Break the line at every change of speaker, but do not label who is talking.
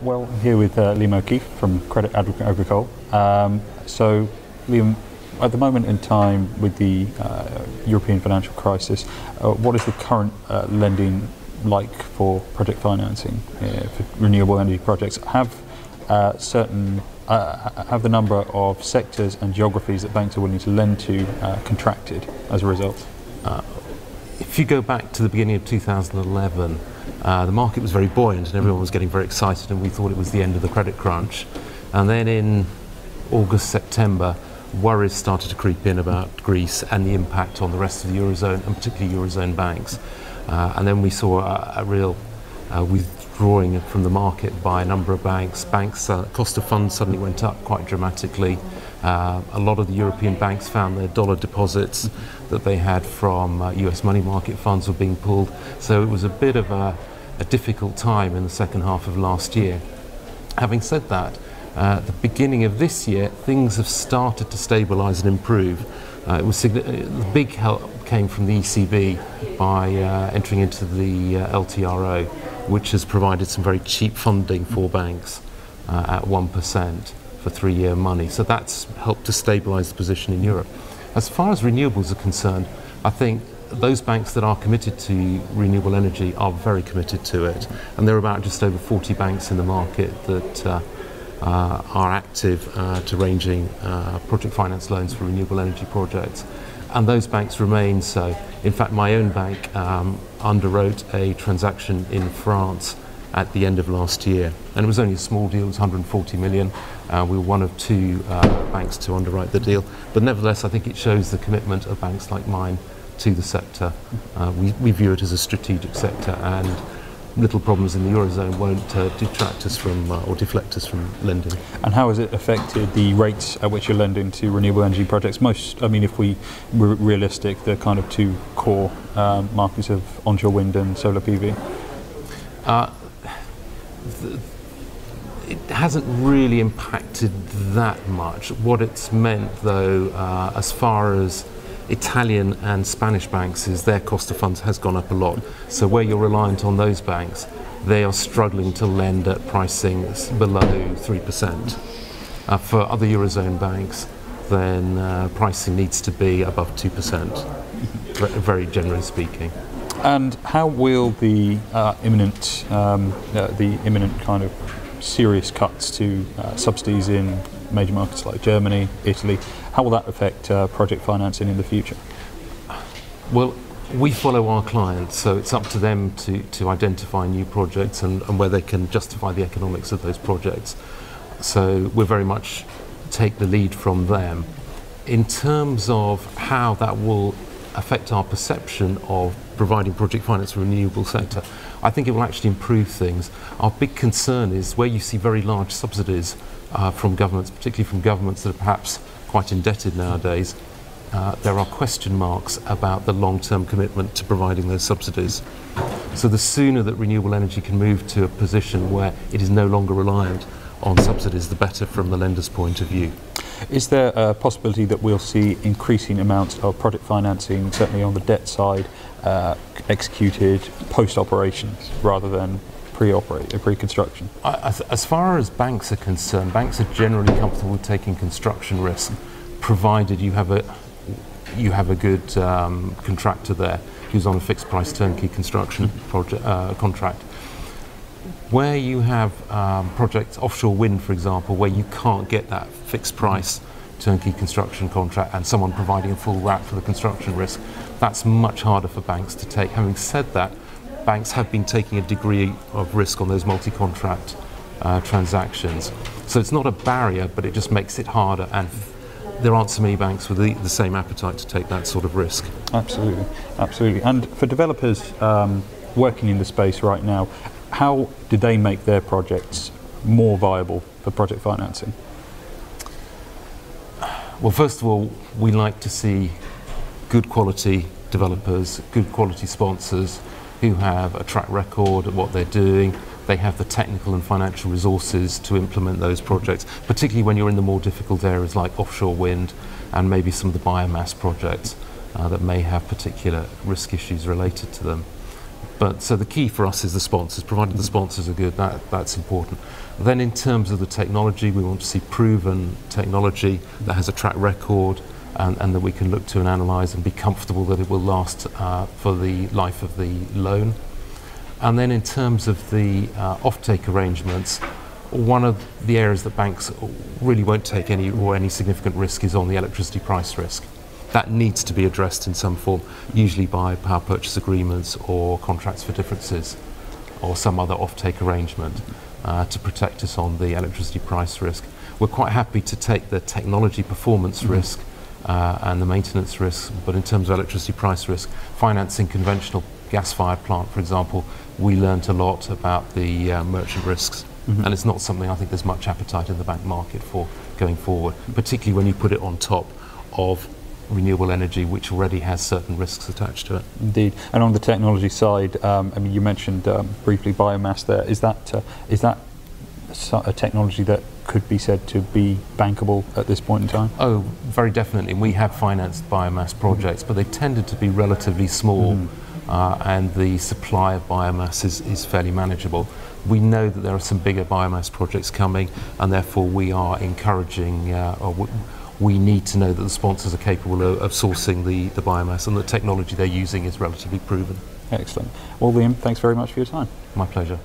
Well, here with Liam O'Keefe from Credit Agricole. So, Liam, at the moment in time with the European financial crisis, what is the current lending like for project financing for renewable energy projects? Have the number of sectors and geographies that banks are willing to lend to contracted as a result?
If you go back to the beginning of 2011, the market was very buoyant and everyone was getting very excited, and we thought it was the end of the credit crunch. And then in August, September, worries started to creep in about Greece and the impact on the rest of the Eurozone, and particularly Eurozone banks. And then we saw a real withdrawing from the market by a number of banks. Cost of funds suddenly went up quite dramatically. A lot of the European banks found their dollar deposits that they had from US money market funds were being pulled. So it was a bit of a difficult time in the second half of last year. Having said that, at the beginning of this year, things have started to stabilise and improve. The big help came from the ECB by entering into the LTRO, which has provided some very cheap funding for banks at 1% for 3-year money. So that's helped to stabilise the position in Europe. As far as renewables are concerned, I think those banks that are committed to renewable energy are very committed to it. And there are about just over 40 banks in the market that are active to arranging project finance loans for renewable energy projects. And those banks remain so. In fact, my own bank underwrote a transaction in France at the end of last year. And it was only a small deal, it was 140 million. We were one of 2 banks to underwrite the deal. But nevertheless, I think it shows the commitment of banks like mine to the sector. We view it as a strategic sector, and little problems in the Eurozone won't detract us from or deflect us from lending.
And how has it affected the rates at which you're lending to renewable energy projects? If we were realistic, the kind of 2 core markets of onshore wind and solar PV?
It hasn't really impacted that much. What it's meant, though, as far as Italian and Spanish banks, is their cost of funds has gone up a lot. So where you're reliant on those banks, they are struggling to lend at pricing below 3%. For other Eurozone banks, then pricing needs to be above 2%, very generally speaking.
And how will the imminent kind of serious cuts to subsidies in major markets like Germany, Italy, how will that affect project financing in the future?
Well, we follow our clients, so it's up to them to identify new projects and where they can justify the economics of those projects. So we very much take the lead from them. In terms of how that will affect our perception of providing project finance for the renewable sector, I think it will actually improve things. Our big concern is where you see very large subsidies from governments, particularly from governments that are perhaps quite indebted nowadays, there are question marks about the long-term commitment to providing those subsidies. So the sooner that renewable energy can move to a position where it is no longer reliant on subsidies, the better from the lender's point of view.
Is there a possibility that we'll see increasing amounts of project financing, certainly on the debt side, executed post-operations rather than pre-construction?
As far as banks are concerned, banks are generally comfortable with taking construction risk, provided you have a good contractor there who's on a fixed price turnkey construction contract. Where you have projects, offshore wind for example, where you can't get that fixed price turnkey construction contract and someone providing a full wrap for the construction risk, that's much harder for banks to take. Having said that, banks have been taking a degree of risk on those multi-contract transactions. So it's not a barrier, but it just makes it harder, and there aren't so many banks with the same appetite to take that sort of risk.
Absolutely, absolutely. And for developers working in the space right now, how do they make their projects more viable for project financing?
Well, first of all, we like to see good quality developers, good quality sponsors who have a track record of what they're doing. They have the technical and financial resources to implement those projects, particularly when you're in the more difficult areas like offshore wind and maybe some of the biomass projects that may have particular risk issues related to them. But so the key for us is the sponsors. Provided the sponsors are good, that's important. Then in terms of the technology, we want to see proven technology that has a track record and that we can look to and analyse and be comfortable that it will last for the life of the loan. And then in terms of the offtake arrangements, one of the areas that banks really won't take any significant risk is on the electricity price risk. That needs to be addressed in some form, usually by power purchase agreements or contracts for differences or some other offtake arrangement to protect us on the electricity price risk. We're quite happy to take the technology performance risk and the maintenance risk, but in terms of electricity price risk, financing conventional gas-fired plant, for example, we learnt a lot about the merchant risks. And it's not something I think there's much appetite in the bank market for going forward, particularly when you put it on top of renewable energy, which already has certain risks attached to it.
Indeed. And on the technology side, I mean, you mentioned briefly biomass there. Is that a technology that could be said to be bankable at this point in time?
Oh, very definitely. We have financed biomass projects, but they tended to be relatively small, and the supply of biomass is fairly manageable. We know that there are some bigger biomass projects coming, and therefore we are encouraging, we need to know that the sponsors are capable of sourcing the biomass, and the technology they're using is relatively proven.
Excellent. Well, Liam, thanks very much for your time.
My pleasure.